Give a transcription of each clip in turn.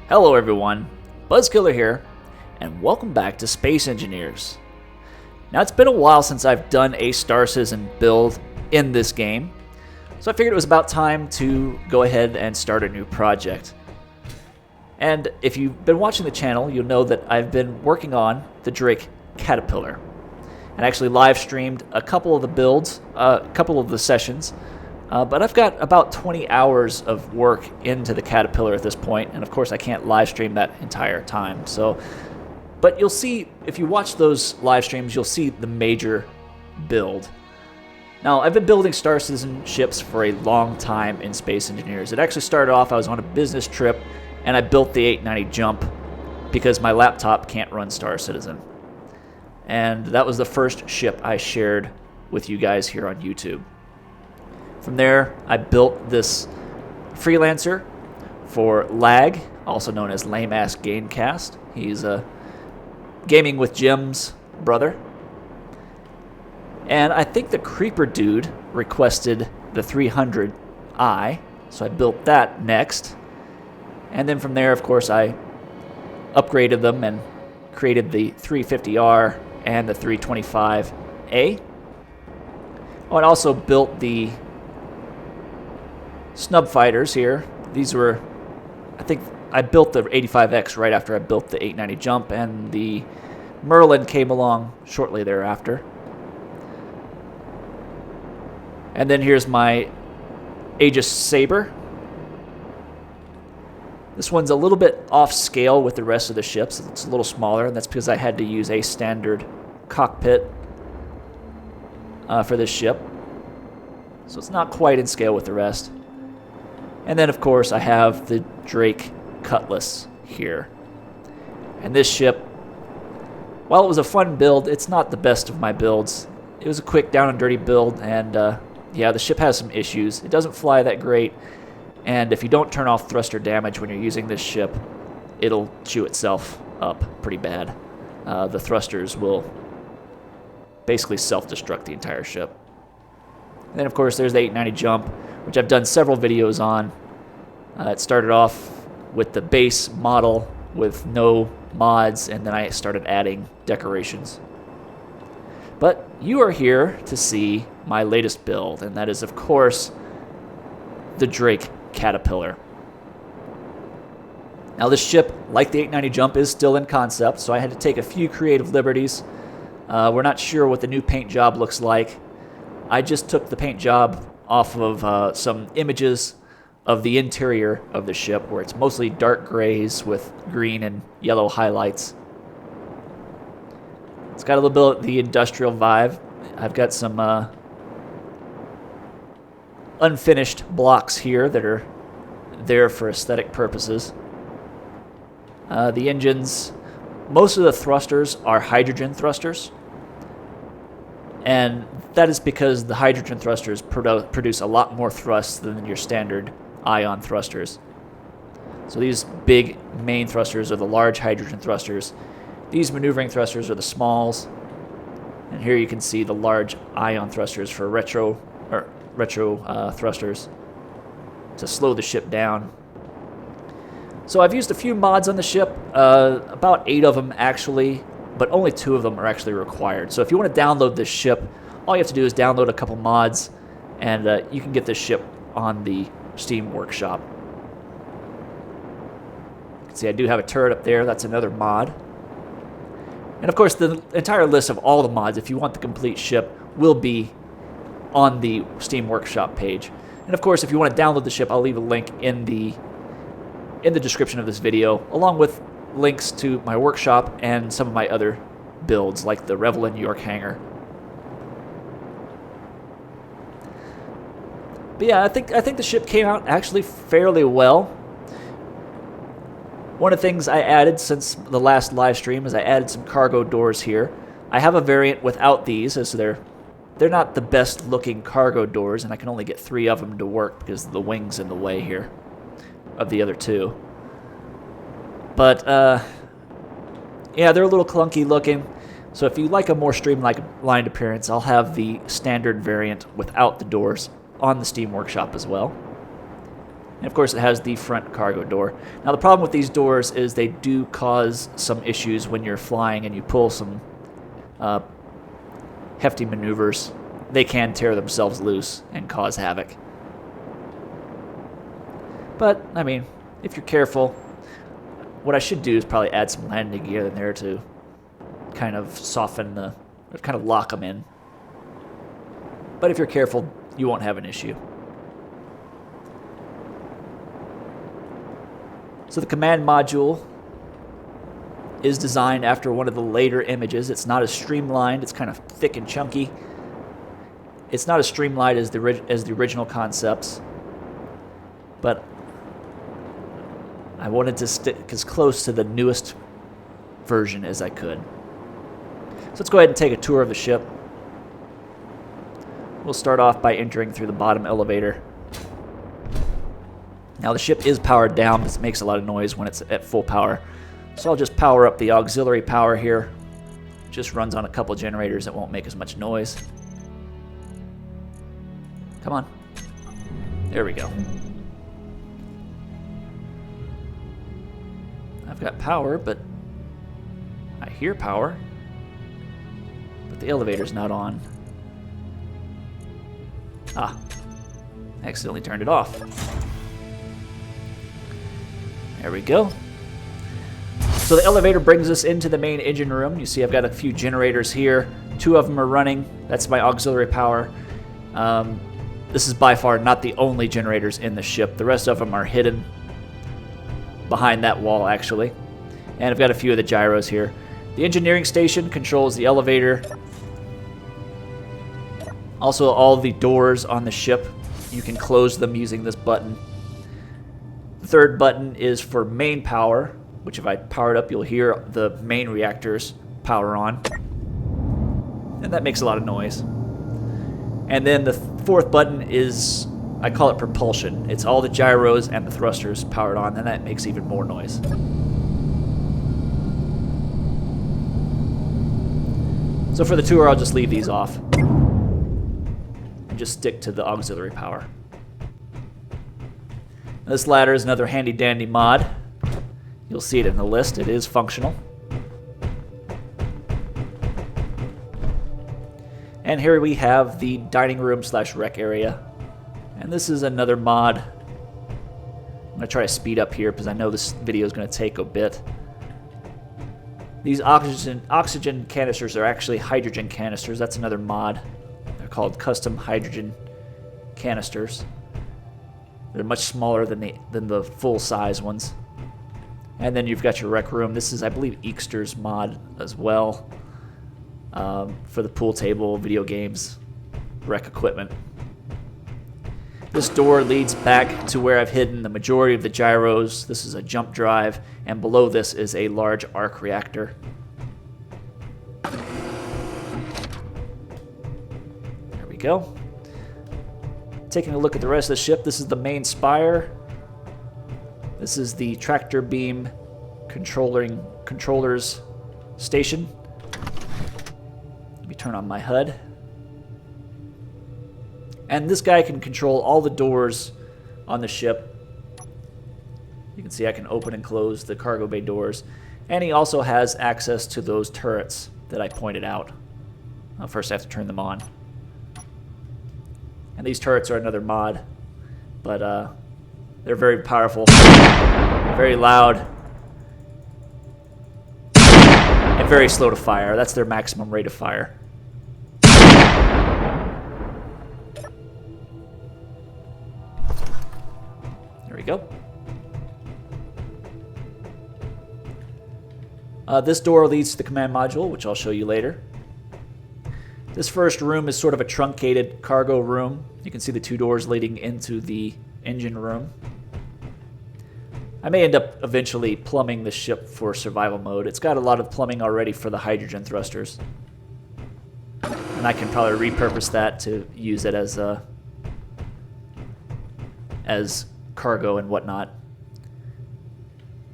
Hello everyone, Buzzkiller here, and welcome back to Space Engineers. Now it's been a while since I've done a Star Citizen build in this game, so I figured it was about time to go ahead and start a new project. And if you've been watching the channel, you'll know that I've been working on the Drake Caterpillar, and actually live streamed a couple of the builds, a couple of the sessions. But I've got about 20 hours of work into the Caterpillar at this point, and of course I can't live stream that entire time. But you'll see, if you watch those live streams, you'll see the major build. Now, I've been building Star Citizen ships for a long time in Space Engineers. It actually started off, I was on a business trip, and I built the 890 Jump because my laptop can't run Star Citizen. And that was the first ship I shared with you guys here on YouTube. From there, I built this freelancer for Lag, also known as Lame Ass Gamecast. He's Gaming with Jim's brother. And I think the Creeper dude requested the 300i, so I built that next. And then from there, of course, I upgraded them and created the 350R and the 325A. Oh, I also built the snub fighters here. These were, I think I built the 85X right after I built the 890 Jump, and the Merlin came along shortly thereafter. And then here's my Aegis Saber. This one's a little bit off scale with the rest of the ships. It's a little smaller, and that's because I had to use a standard cockpit for this ship. So it's not quite in scale with the rest. And then, of course, I have the Drake Cutlass here. And this ship, while it was a fun build, it's not the best of my builds. It was a quick down and dirty build, and yeah, the ship has some issues. It doesn't fly that great, and if you don't turn off thruster damage when you're using this ship, it'll chew itself up pretty bad. The thrusters will basically self-destruct the entire ship. And then, of course, there's the 890 Jump, which I've done several videos on. It started off with the base model with no mods, and then I started adding decorations. But you are here to see my latest build, and that is, of course, the Drake Caterpillar. Now, this ship, like the 890 Jump, is still in concept, so I had to take a few creative liberties. We're not sure what the new paint job looks like. I just took the paint job off of some images of the interior of the ship, where it's mostly dark grays with green and yellow highlights. It's got a little bit of the industrial vibe. I've got some unfinished blocks here that are there for aesthetic purposes. The engines, most of the thrusters are hydrogen thrusters. And that is because the hydrogen thrusters produce a lot more thrust than your standard ion thrusters. So these big main thrusters are the large hydrogen thrusters. These maneuvering thrusters are the smalls. And here you can see the large ion thrusters for retro thrusters to slow the ship down. So I've used a few mods on the ship, about 8 of them actually, but only 2 of them are actually required. So if you want to download this ship, all you have to do is download a couple mods, and you can get this ship on the Steam Workshop. You can see I do have a turret up there. That's another mod. And of course, the entire list of all the mods, if you want the complete ship, will be on the Steam Workshop page. And of course, if you want to download the ship, I'll leave a link in the description of this video, along with links to my workshop and some of my other builds, like the Revelin York hangar. But yeah, I think the ship came out actually fairly well. One of the things I added since the last live stream is I added some cargo doors here. I have a variant without these, as they're not the best looking cargo doors, and I can only get 3 of them to work because the wing's in the way here of the other 2. But yeah, they're a little clunky looking. So if you like a more streamlined appearance, I'll have the standard variant without the doors on the Steam Workshop as well. And of course, it has the front cargo door. Now, the problem with these doors is they do cause some issues when you're flying and you pull some hefty maneuvers. They can tear themselves loose and cause havoc. But, I mean, if you're careful, what I should do is probably add some landing gear in there to kind of soften or kind of lock them in. But if you're careful, you won't have an issue. So the command module is designed after one of the later images. It's not as streamlined. It's kind of thick and chunky. It's not as streamlined as the original concepts, but I wanted to stick as close to the newest version as I could. So let's go ahead and take a tour of the ship. We'll start off by entering through the bottom elevator. Now the ship is powered down, but it makes a lot of noise when it's at full power. So I'll just power up the auxiliary power here. Just runs on a couple generators that won't make as much noise. Come on. There we go. I've got power, but I hear power. But the elevator's not on. Ah. I accidentally turned it off. There we go. So the elevator brings us into the main engine room. You see I've got a few generators here. 2 of them are running. That's my auxiliary power. This is by far not the only generators in the ship. The rest of them are hidden behind that wall, actually. And I've got a few of the gyros here. The engineering station controls the elevator. Also, all the doors on the ship, you can close them using this button. The third button is for main power, which if I power it up, you'll hear the main reactors power on. And that makes a lot of noise. And then the 4th button is, I call it propulsion. It's all the gyros and the thrusters powered on, and that makes even more noise. So for the tour, I'll just leave these off and just stick to the auxiliary power. This ladder is another handy-dandy mod. You'll see it in the list. It is functional. And here we have the dining room / rec area. And this is another mod. I'm going to try to speed up here because I know this video is going to take a bit. These oxygen canisters are actually hydrogen canisters. That's another mod. They're called custom hydrogen canisters. They're much smaller than the full-size ones. And then you've got your rec room. This is, I believe, Eekster's mod as well. For the pool table, video games, rec equipment. This door leads back to where I've hidden the majority of the gyros. This is a jump drive, and below this is a large arc reactor. There we go. Taking a look at the rest of the ship, this is the main spire. This is the tractor beam controllers station. Let me turn on my HUD. And this guy can control all the doors on the ship. You can see I can open and close the cargo bay doors. And he also has access to those turrets that I pointed out. First I have to turn them on. And these turrets are another mod. But they're very powerful, very loud, and very slow to fire. That's their maximum rate of fire. There we go. This door leads to the command module, which I'll show you later. This first room is sort of a truncated cargo room. You can see the 2 doors leading into the engine room. I may end up eventually plumbing the ship for survival mode. It's got a lot of plumbing already for the hydrogen thrusters. And I can probably repurpose that to use it as cargo and whatnot.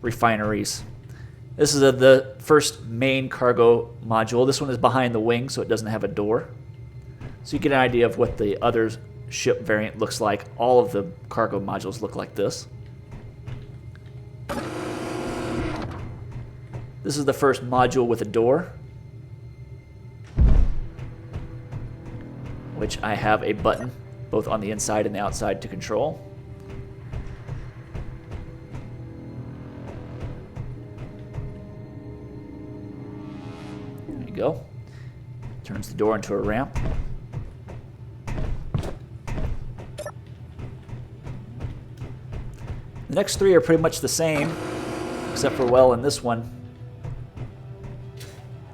Refineries. This is the first main cargo module. This one is behind the wing, so it doesn't have a door. So you get an idea of what the other ship variant looks like. All of the cargo modules look like this. This is the first module with a door, which I have a button both on the inside and the outside to control. There you go. Turns the door into a ramp. The next three are pretty much the same, except for, well, in this one,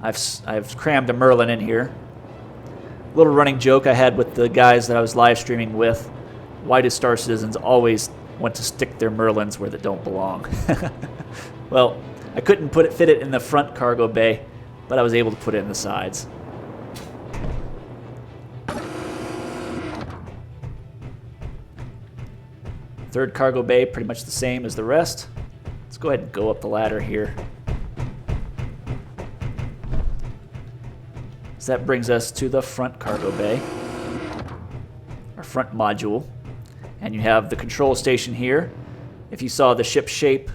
I've crammed a Merlin in here. A little running joke I had with the guys that I was live streaming with. Why do Star Citizens always want to stick their Merlins where they don't belong? Well, I couldn't fit it in the front cargo bay, but I was able to put it in the sides. Third cargo bay, pretty much the same as the rest. Let's go ahead and go up the ladder here. So that brings us to the front cargo bay, our front module. And you have the control station here. If you saw the ship shape,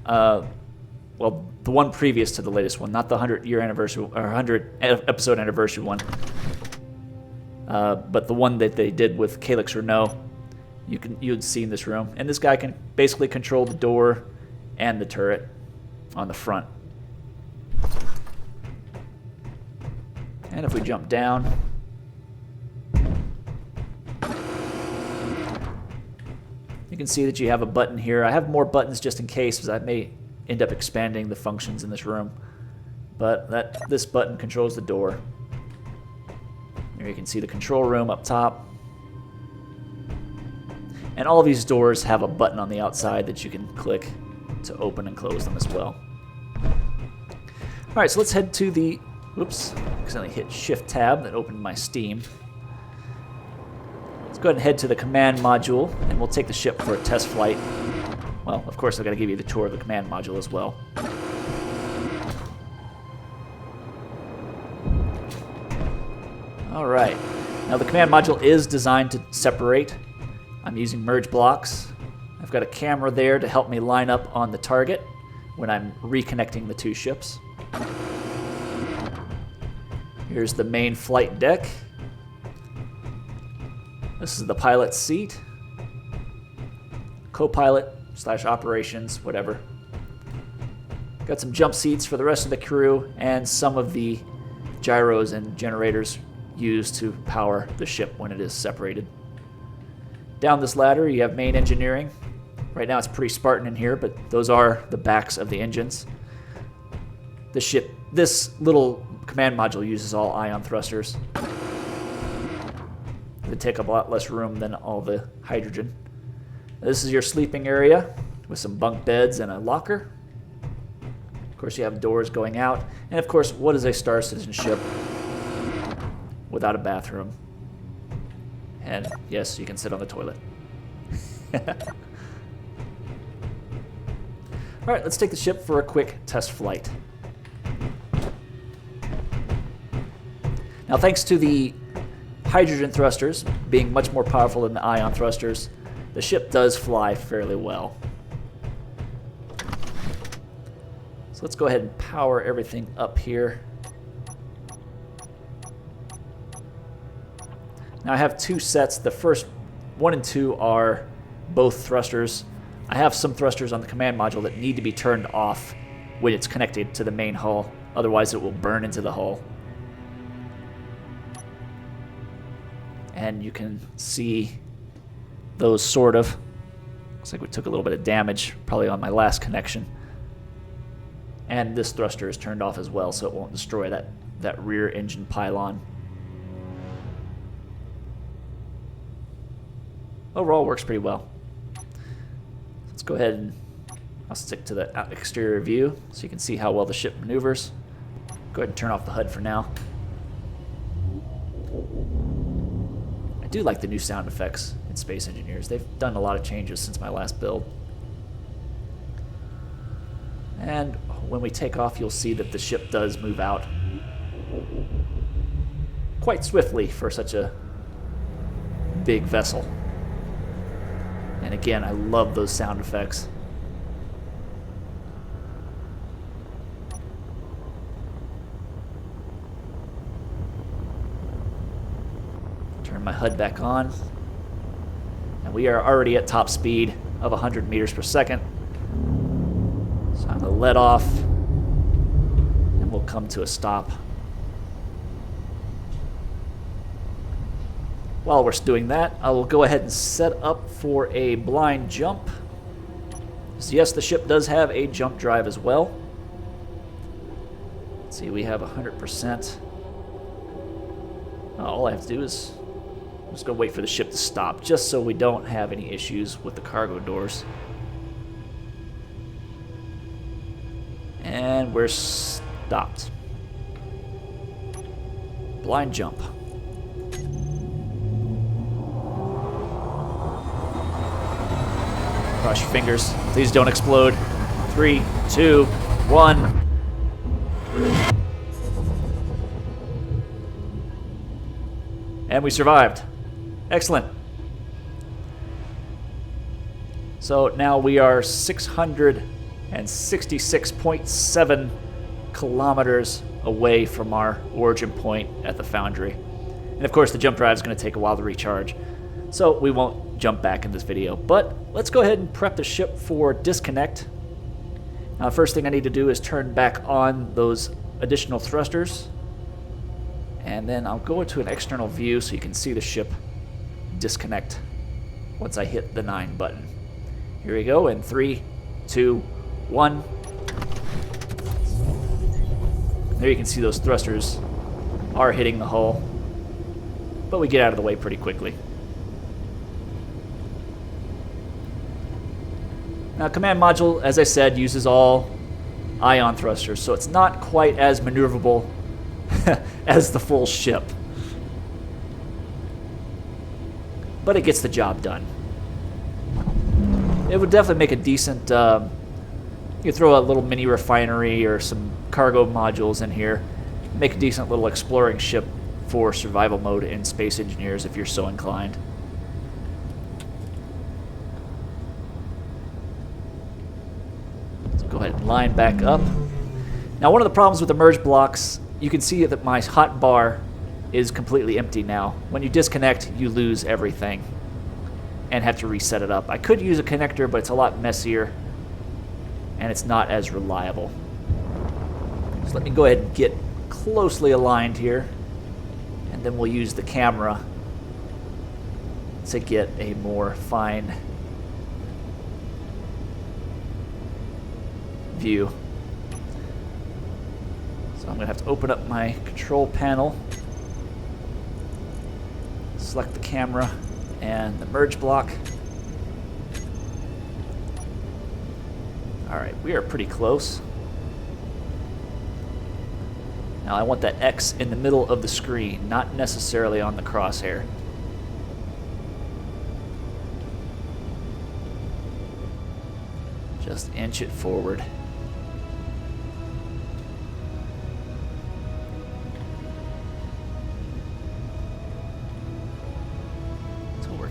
well, the one previous to the latest one, not the 100-year anniversary or 100 episode anniversary one, but the one that they did with Calyx Renault, you'd see in this room. And this guy can basically control the door and the turret on the front. And if we jump down, you can see that you have a button here. I have more buttons just in case, because I may end up expanding the functions in this room. But this button controls the door. Here you can see the control room up top. And all of these doors have a button on the outside that you can click to open and close them as well. All right, so let's head to the... Oops, accidentally hit Shift Tab. That opened my Steam. Let's go ahead and head to the command module, and we'll take the ship for a test flight. Well, of course, I've got to give you the tour of the command module as well. All right. Now, the command module is designed to separate. I'm using merge blocks. I've got a camera there to help me line up on the target when I'm reconnecting the two ships. Here's the main flight deck. This is the pilot's seat. Co-pilot / operations, whatever. Got some jump seats for the rest of the crew and some of the gyros and generators used to power the ship when it is separated. Down this ladder, you have main engineering. Right now it's pretty Spartan in here, but those are the backs of the engines. The ship, this little command module uses all ion thrusters. They take up a lot less room than all the hydrogen. This is your sleeping area with some bunk beds and a locker. Of course, you have doors going out. And of course, what is a Star Citizen ship without a bathroom? And yes, you can sit on the toilet. All right, let's take the ship for a quick test flight. Now, thanks to the hydrogen thrusters being much more powerful than the ion thrusters, the ship does fly fairly well. So let's go ahead and power everything up here. Now I have two sets. The first 1 and 2 are both thrusters. I have some thrusters on the command module that need to be turned off when it's connected to the main hull. Otherwise it will burn into the hull. And you can see those sort of. Looks like we took a little bit of damage probably on my last connection. And this thruster is turned off as well, so it won't destroy that rear engine pylon. Overall, works pretty well. Let's go ahead and I'll stick to the exterior view so you can see how well the ship maneuvers. Go ahead and turn off the HUD for now. I do like the new sound effects in Space Engineers. They've done a lot of changes since my last build. And when we take off, you'll see that the ship does move out quite swiftly for such a big vessel. And again, I love those sound effects. Turn my HUD back on. And we are already at top speed of 100 meters per second. So I'm going to let off, and we'll come to a stop. While we're doing that, I will go ahead and set up for a blind jump. So yes, the ship does have a jump drive as well. Let's see, we have 100%. All I have to do is I'm just going to wait for the ship to stop, just so we don't have any issues with the cargo doors. And we're stopped. Blind jump. Cross your fingers. Please don't explode. 3, 2, 1. And we survived. Excellent. So now we are 666.7 kilometers away from our origin point at the foundry. And of course the jump drive is going to take a while to recharge, so we won't jump back in this video. But let's go ahead and prep the ship for disconnect. Now the first thing I need to do is turn back on those additional thrusters. And then I'll go into an external view so you can see the ship disconnect once I hit the 9 button. Here we go in 3, 2, 1. There you can see those thrusters are hitting the hull, but we get out of the way pretty quickly. Now command module, as I said, uses all ion thrusters, so it's not quite as maneuverable as the full ship. But it gets the job done. It would definitely make a decent, you could throw a little mini refinery or some cargo modules in here. Make a decent little exploring ship for survival mode in Space Engineers if you're so inclined. So go ahead and line back up. Now one of the problems with the merge blocks, you can see that my hot bar is completely empty now. When you disconnect, you lose everything and have to reset it up. I could use a connector, but it's a lot messier and it's not as reliable. So let me go ahead and get closely aligned here, and then we'll use the camera to get a more fine view. So I'm going to have to open up my control panel, select the camera and the merge block. Alright, we are pretty close. Now I want that X in the middle of the screen, not necessarily on the crosshair. Just inch it forward.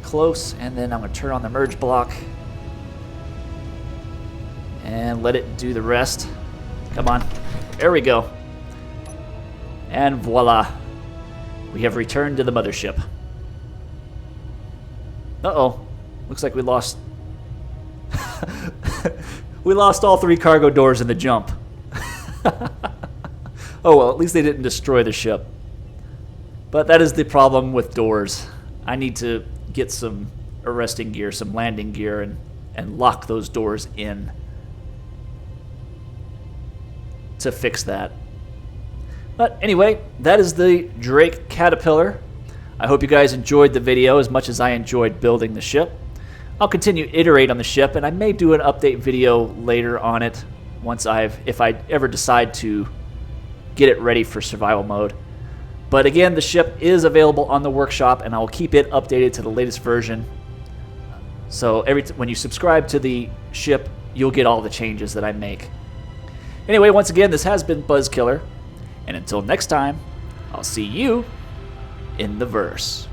Close, and then I'm going to turn on the merge block and let it do the rest. Come on. There we go. And voila. We have returned to the mothership. Uh-oh. Looks like we lost... we lost all 3 cargo doors in the jump. Oh well, at least they didn't destroy the ship. But that is the problem with doors. I need to get some arresting gear, some landing gear, and lock those doors in to fix that. But anyway, that is the Drake Caterpillar. I hope you guys enjoyed the video as much as I enjoyed building the ship. I'll continue to iterate on the ship, and I may do an update video later on it once if I ever decide to get it ready for survival mode. But again, the ship is available on the workshop, and I will keep it updated to the latest version. So when you subscribe to the ship, you'll get all the changes that I make. Anyway, once again, this has been Buzzkiller, and until next time, I'll see you in the verse.